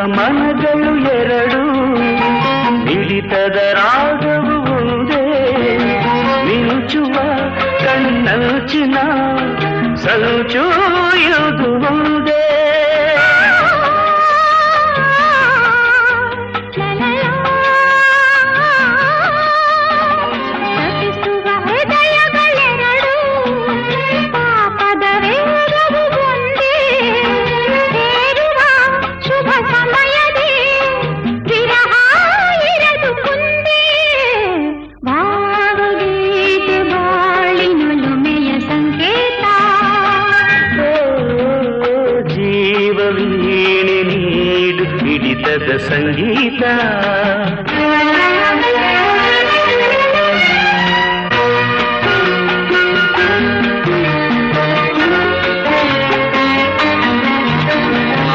ಮನಗಳು ಎರಡು ಮಿಡಿತದ ರಾಗವು ಒಂದೇ ಮಿಂಚುವ ಕಣ್ಣಂಚಿನ ಸಂಚು ಇದು ಒಂದೇ ಸಂಗೀತ